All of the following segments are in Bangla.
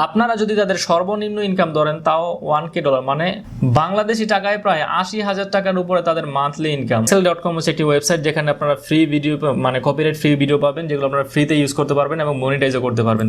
আপনারা যদি তাদের সর্বনিম্ন ইনকাম ধরেন তাও $1K মানে বাংলাদেশি টাকায় প্রায় 80,000 টাকার উপরে তাদের মান্থলি ইনকাম। theke.com হচ্ছে একটি ওয়েবসাইট যেখানে আপনারা ফ্রি ভিডিও মানে কপিরাইট ফ্রি ভিডিও পাবেন, যেগুলো আপনারা ফ্রিতে ইউজ করতে পারবেন এবং মনিটাইজও করতে পারবেন।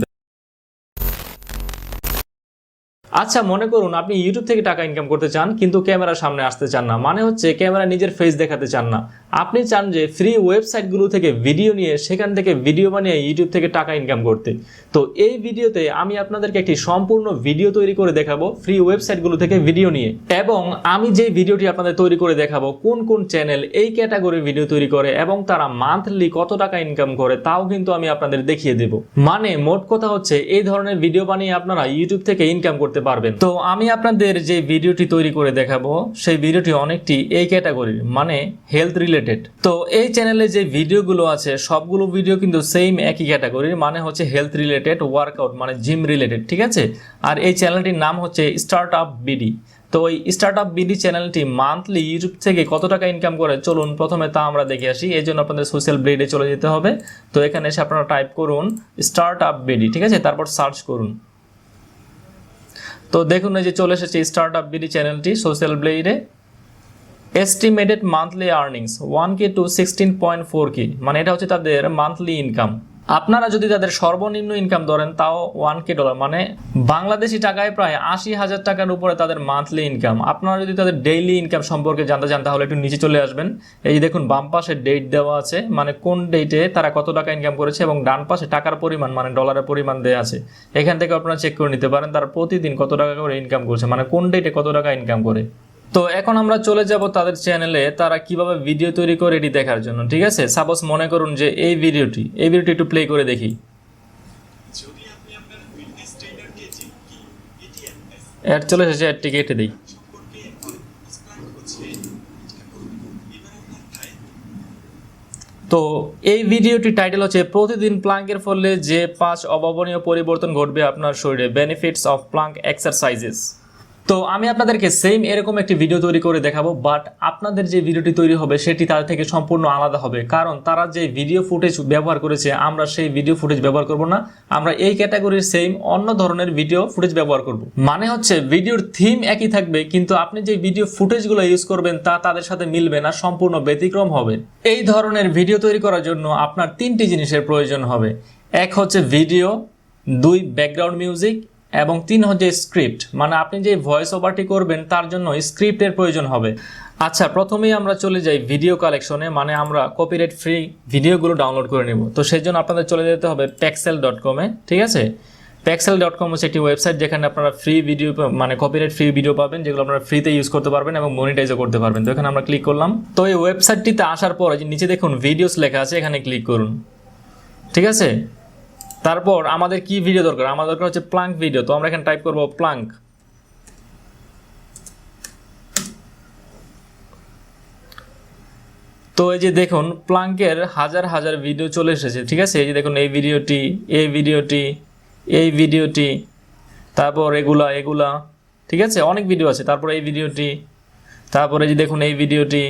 আচ্ছা, মনে করুন আপনি ইউটিউব থেকে টাকা ইনকাম করতে চান কিন্তু ক্যামেরার সামনে আসতে চান না, মানে হচ্ছে ক্যামেরা নিজের ফেস দেখাতে চান না। আপনি চান যে ফ্রি ওয়েবসাইটগুলো থেকে ভিডিও নিয়ে সেখান থেকে ভিডিও বানিয়ে ইউটিউব থেকে টাকা ইনকাম করতে। তো এই ভিডিওতে আমি আপনাদেরকে একটি সম্পূর্ণ ভিডিও তৈরি করে দেখাবো ফ্রি ওয়েবসাইটগুলো থেকে ভিডিও নিয়ে, এবং আমি যে ভিডিওটি আপনাদের তৈরি করে দেখাবো কোন কোন চ্যানেল এই ক্যাটাগরির ভিডিও তৈরি করে এবং তারা মান্থলি কত টাকা ইনকাম করে তাও কিন্তু আমি আপনাদের দেখিয়ে দেব। মানে মোট কথা হচ্ছে এই ধরনের ভিডিও বানিয়ে আপনারা ইউটিউব থেকে ইনকাম করতে পারবেন। তো আমি আপনাদের যে ভিডিওটি তৈরি করে দেখাবো সেই ভিডিওটি অনেকটি এই ক্যাটাগরির, মানে হেলথ রিলেটেড। তো এই চ্যানেলে যে ভিডিওগুলো আছে সবগুলো ভিডিও কিন্তু সেম একই ক্যাটাগরির, মানে হচ্ছে হেলথ রিলেটেড, ওয়ার্কআউট মানে জিম রিলেটেড, ঠিক আছে। আর এই চ্যানেলটির নাম হচ্ছে স্টার্টআপ বিডি। তো এই স্টার্টআপ বিডি চ্যানেলটি মান্থলি ইউটিউব থেকে কত টাকা ইনকাম করে চলুন প্রথমে তা আমরা দেখে আসি। এই জন্য আপনাদের সোশ্যাল ব্লেডে চলে যেতে হবে। তো এখানে এসে আপনারা টাইপ করুন স্টার্টআপ বিডি, ঠিক আছে, তারপর সার্চ করুন। তো দেখুন এই যে চলে এসেছে স্টার্টআপ বিডি চ্যানেলটি সোশ্যাল ব্লেডে। Estimated monthly earnings 1K to 16.4K, মানে এটা হচ্ছে তাদের মান্থলি ইনকাম। আপনারা যদি তাদের সর্বনিম্ন ইনকাম ধরেন তাও $1K মানে বাংলাদেশি টাকায় প্রায় 80,000 টাকার উপরে তাদের মান্থলি ইনকাম। আপনারা যদি তাদের ডেইলি ইনকাম সম্পর্কে জানতে চান তাহলে একটু নিচে চলে আসবেন। এই যে দেখুন বাম পাশে ডেট দেওয়া আছে, মানে কোন ডেটে তারা কত টাকা ইনকাম করেছে, এবং ডান পাশে টাকার পরিমাণ মানে ডলারের পরিমাণ দেওয়া আছে। এখান থেকে আপনারা চেক করে নিতে পারেন তারা প্রতিদিন কত টাকা করে ইনকাম করছে, মানে কোন ডেটে কত টাকা ইনকাম করে। তো এখন আমরা চলে যাব তাদের চ্যানেলে তারা কিভাবে ভিডিও তৈরি করে এটি দেখার জন্য, ঠিক আছে। সাপোজ মনে করুন যে এই ভিডিওটি একটু প্লে করে দেখি। অ্যাড চলে এসেছে, অ্যাডটি কেটে দিই। তো এই ভিডিওটি টাইটেল হচ্ছে প্রতিদিন প্লাঙ্কের ফলে যে 5 অভাবনীয় পরিবর্তন ঘটবে আপনার শরীরে, বেনিফিটস অফ প্লাঙ্ক এক্সারসাইজেস। তো আমি আপনাদেরকে সেম এরকম একটি ভিডিও তৈরি করে দেখাবো, বাট আপনাদের যে ভিডিওটি তৈরি হবে সেটি তার থেকে সম্পূর্ণ আলাদা হবে, কারণ তারা যে ভিডিও ফুটেজ ব্যবহার করেছে আমরা সেই ভিডিও ফুটেজ ব্যবহার করব না, আমরা এই ক্যাটাগরির সেম অন্য ধরনের ভিডিও ফুটেজ ব্যবহার করব। মানে হচ্ছে ভিডিওর থিম একই থাকবে কিন্তু আপনি যে ভিডিও ফুটেজগুলো ইউজ করবেন তা তাদের সাথে মিলবে না, সম্পূর্ণ ব্যতিক্রম হবে। এই ধরনের ভিডিও তৈরি করার জন্য আপনার 3টি জিনিসের প্রয়োজন হবে। এক হচ্ছে ভিডিও, 2 ব্যাকগ্রাউন্ড মিউজিক, এবং 3 হচ্ছে স্ক্রিপ্ট, মানে আপনি যে ভয়েস ওভারটি করবেন তার জন্য স্ক্রিপ্টের প্রয়োজন হবে। আচ্ছা, প্রথমেই আমরা চলে যাই ভিডিও কালেকশনে, মানে আমরা কপিরাইট ফ্রি ভিডিওগুলো ডাউনলোড করে নেব। তো সেই জন্য আপনাদের চলে যেতে হবে pexel.com-এ, ঠিক আছে। pexel.com হচ্ছে একটি ওয়েবসাইট যেখানে আপনারা ফ্রি ভিডিও মানে কপিরাইট ফ্রি ভিডিও পাবেন, যেগুলো আপনারা ফ্রিতে ইউজ করতে পারবেন এবং মনিটাইজও করতে পারবেন। তো এখানে আমরা ক্লিক করলাম। তো এই ওয়েবসাইটটিতে আসার পরে যে নিচে দেখুন ভিডিওস লেখা আছে, এখানে ক্লিক করুন, ঠিক আছে। তারপর আমাদের কি ভিডিও দরকার, আমাদের দরকার হচ্ছে প্লাঙ্ক ভিডিও। তো আমরা এখানে টাইপ করব প্লাঙ্ক। তো এই যে দেখুন প্লাঙ্কের হাজার হাজার ভিডিও চলে এসেছে, ঠিক আছে। এই যে দেখুন এই ভিডিওটি, এই ভিডিওটি, এই ভিডিওটি, তারপর এগুলা, ঠিক আছে, অনেক ভিডিও আছে। তারপর এই ভিডিওটি, তারপরে এই যে দেখুন এই ভিডিওটি,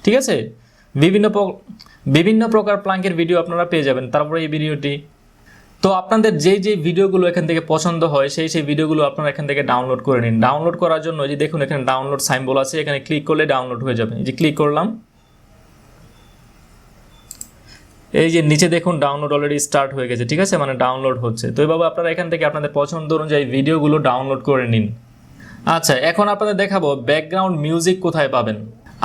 ঠিক আছে। বিভিন্ন প্রকার প্লাঙ্কের ভিডিও আপনারা পেয়ে যাবেন। তারপরে এই ভিডিওটি। তো আপনাদের যে ভিডিওগুলো এখান থেকে পছন্দ হয় সেই ভিডিওগুলো আপনারা এখান থেকে ডাউনলোড করে নিন। ডাউনলোড করার জন্য যে দেখুন এখানে ডাউনলোড সিম্বল আছে, এখানে ক্লিক করলে ডাউনলোড হয়ে যাবে। এই যে ক্লিক করলাম, এই যে নিচে দেখুন ডাউনলোড অলরেডি স্টার্ট হয়ে গেছে, ঠিক আছে, মানে ডাউনলোড হচ্ছে। তো এইভাবে আপনারা এখান থেকে আপনাদের পছন্দ অনুযায়ী ভিডিওগুলো ডাউনলোড করে নিন। আচ্ছা, এখন আপনাদের দেখাবো ব্যাকগ্রাউন্ড মিউজিক কোথায় পাবেন।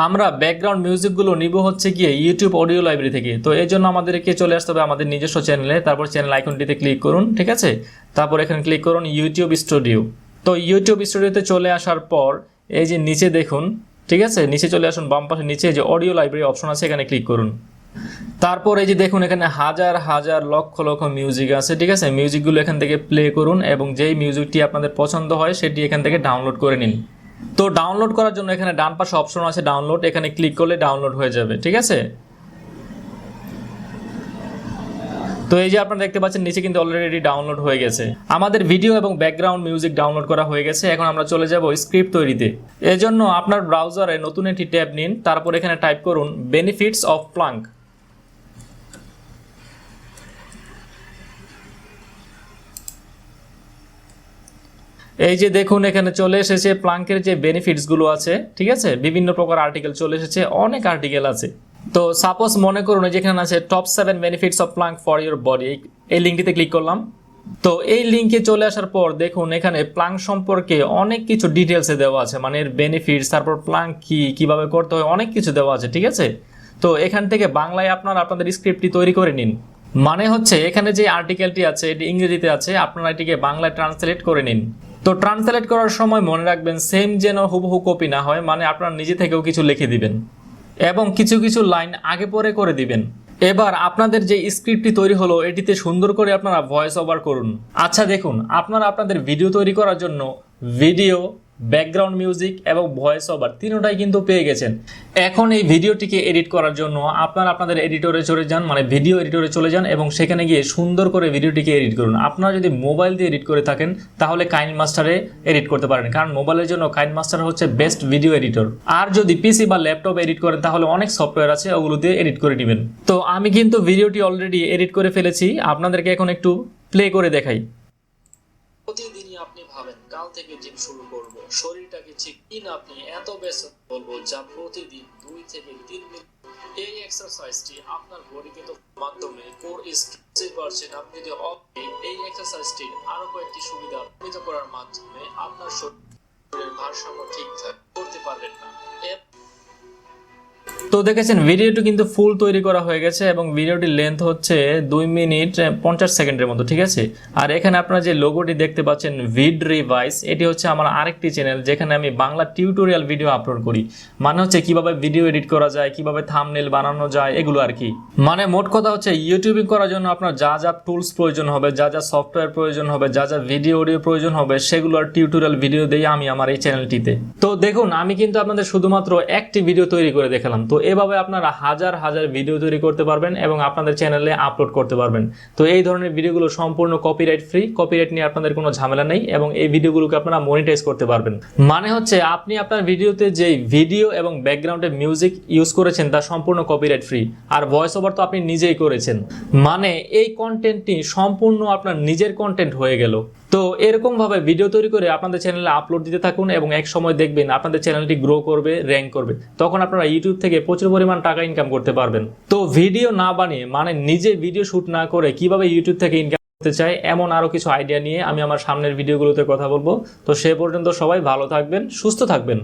আমরা ব্যাকগ্রাউন্ড মিউজিকগুলো নিব হচ্ছে গিয়ে ইউটিউব অডিও লাইব্রেরি থেকে। তো এই জন্য আমাদেরকে চলে আসতে হবে আমাদের নিজস্ব চ্যানেলে। তারপর চ্যানেল আইকনটিতে ক্লিক করুন, ঠিক আছে। তারপর এখানে ক্লিক করুন ইউটিউব স্টুডিও। তো ইউটিউব স্টুডিওতে চলে আসার পর এই যে নিচে দেখুন, ঠিক আছে, নিচে চলে আসুন, বাম পাশে নিচে যে অডিও লাইব্রেরি অপশন আছে এখানে ক্লিক করুন। তারপর এই যে দেখুন এখানে হাজার হাজার লক্ষ লক্ষ মিউজিক আছে, ঠিক আছে। মিউজিকগুলো এখান থেকে প্লে করুন এবং যেই মিউজিকটি আপনাদের পছন্দ হয় সেটি এখান থেকে ডাউনলোড করে নিন। তো ডাউনলোড করার জন্য এখানে ডান পাশে অপশন আছে ডাউনলোড, এখানে ক্লিক করলে ডাউনলোড হয়ে যাবে, ঠিক আছে। তো এই যে আপনারা দেখতে পাচ্ছেন নিচে কিন্তু অলরেডি ডাউনলোড হয়ে গেছে। আমাদের ভিডিও এবং ব্যাকগ্রাউন্ড মিউজিক ডাউনলোড করা হয়ে গেছে। এখন আমরা চলে যাব স্ক্রিপ্ট তৈরিতে। এজন্য আপনার ব্রাউজারে নতুন একটি ট্যাব নিন, তারপর এখানে টাইপ করুন বেনিফিটস অফ প্লাঙ্ক। এই যে দেখুন এখানে চলে এসেছে প্লাঙ্কের যে বেনিফিটস গুলো আছে, ঠিক আছে, বিভিন্ন প্রকার আর্টিকেল চলে এসেছে, অনেক আর্টিকেল আছে। তো সাপোজ মনে করুন যেখানে আছে top 7 benefits of Planck for your body, এই লিঙ্কটিতে ক্লিক করলাম। তো এই লিঙ্কে চলে আসার পর দেখুন এখানে প্লাঙ্ক সম্পর্কে অনেক কিছু ডিটেলসে দেওয়া আছে, মানে এর বেনিফিটস, তারপর প্লাঙ্ক কিভাবে করতে হয়, অনেক কিছু দেওয়া আছে, ঠিক আছে। তো এখান থেকে বাংলায় আপনাদের স্ক্রিপ্টটি তৈরি করে নিন। মানে হচ্ছে এখানে যে আর্টিকেলটি আছে এটি ইংরেজিতে আছে, আপনারা এটিকে বাংলায় ট্রান্সলেট করে নিন। তো ট্রান্সলেট করার সময় মনে রাখবেন সেম যেন হুবহু কপি না হয়, মানে আপনারা নিজে থেকেও কিছু লিখে দিবেন এবং কিছু কিছু লাইন আগে পরে করে দিবেন। এবার আপনাদের যে স্ক্রিপ্টটি তৈরি হলো এটিতে সুন্দর করে আপনারা ভয়েস ওভার করুন। আচ্ছা দেখুন, আপনারা আপনাদের ভিডিও তৈরি করার জন্য ভিডিও, ব্যাকগ্রাউন্ড মিউজিক এবং ভয়েস ওভার তিনটাই কিন্তু পেয়ে গেছেন। এখন এই ভিডিওটিকে এডিট করার জন্য আপনারা আপনাদের এডিটরে চলে যান, মানে ভিডিও এডিটরে চলে যান এবং সেখানে গিয়ে সুন্দর করে ভিডিওটিকে এডিট করুন। আপনারা যদি মোবাইল দিয়ে এডিট করে থাকেন তাহলে কাইনমাস্টারে এডিট করতে পারেন, কারণ মোবাইলের জন্য কাইনমাস্টার হচ্ছে বেস্ট ভিডিও এডিটর। আর যদি পিসি বা ল্যাপটপে এডিট করেন তাহলে অনেক সফটওয়্যার আছে, ওগুলো দিয়ে এডিট করে নেবেন। তো আমি কিন্তু ভিডিওটি অলরেডি এডিট করে ফেলেছি, আপনাদেরকে এখন একটু প্লে করে দেখাই। প্রতিদিনই আপনি ভাবেন কাল থেকে জিম শুরু করব, শরীরটাকে ঠিক কিন আপনি এত ব্যস্ত বলবো যা প্রতিদিন 2 থেকে 3 মিনিট। এই এক্সারসাইজটি আপনার বডিকে তো মাধ্যমে কোর স্ট্রেচিং করছেন। আপনি যদি এই এক্সারসাইজটির আরো কয়েকটি সুবিধা অর্জিত করার মাধ্যমে আপনার শরীরের ভারসাম্য ঠিকঠাক করতে পারবেন না। তো দেখেছেন ভিডিওটি কিন্তু ফুল তৈরি করা হয়ে গেছে এবং ভিডিওটির লেন্থ হচ্ছে 2 মিনিট 50 সেকেন্ডের মতো, ঠিক আছে। আর এখানে আপনারা যে লোগোটি দেখতে পাচ্ছেন ভিড রিভাইস, এটি হচ্ছে আমার আরেকটি চ্যানেল যেখানে আমি বাংলা টিউটোরিয়াল ভিডিও আপলোড করি, মানে হচ্ছে কিভাবে ভিডিও এডিট করা যায়, কিভাবে থাম্বনেল বানানো যায়, এগুলো আর কি। মানে মোট কথা হচ্ছে ইউটিউবিং করার জন্য আপনার যা যা টুলস প্রয়োজন হবে, যা যা সফটওয়্যার প্রয়োজন হবে, যা যা ভিডিও অডিও প্রয়োজন হবে, সেগুলোর টিউটোরিয়াল ভিডিও দেই আমি আমার এই চ্যানেলটিতে। তো দেখুন আমি কিন্তু আপনাদের শুধুমাত্র একটি ভিডিও তৈরি করে দেখালাম। তো এভাবে আপনারা হাজার হাজার ভিডিও তৈরি করতে পারবেন এবং আপনাদের চ্যানেলে আপলোড করতে পারবেন। তো এই ধরনের ভিডিওগুলো সম্পূর্ণ কপিরাইট ফ্রি, কপিরাইট নিয়ে আপনাদের কোনো ঝামেলা নেই এবং এই ভিডিওগুলোকে আপনারা মনিটাইজ করতে পারবেন। মানে হচ্ছে আপনি আপনার ভিডিওতে যে ভিডিও এবং ব্যাকগ্রাউন্ডে মিউজিক ইউজ করেছেন তা সম্পূর্ণ কপিরাইট ফ্রি, আর ভয়েস ওভার তো আপনি নিজেই করেছেন, মানে এই কন্টেন্টটি সম্পূর্ণ আপনার নিজের কন্টেন্ট হয়ে গেল। তো এরকম ভাবে ভিডিও তৈরি করে আপনাদের চ্যানেলে আপলোড দিতে থাকুন এবং এক সময় দেখবেন আপনাদের চ্যানেলটি গ্রো করবে, র্যাঙ্ক করবে, তখন আপনারা ইউটিউব থেকে প্রচুর পরিমাণ টাকা ইনকাম করতে পারবেন। তো ভিডিও না বানিয়ে, মানে নিজে ভিডিও শুট না করে কিভাবে ইউটিউব থেকে ইনকাম করতে চাই এমন আরো কিছু আইডিয়া নিয়ে আমি আমার সামনের ভিডিওগুলোতে কথা বলবো। তো সে পর্যন্ত সবাই ভালো থাকবেন, সুস্থ থাকবেন।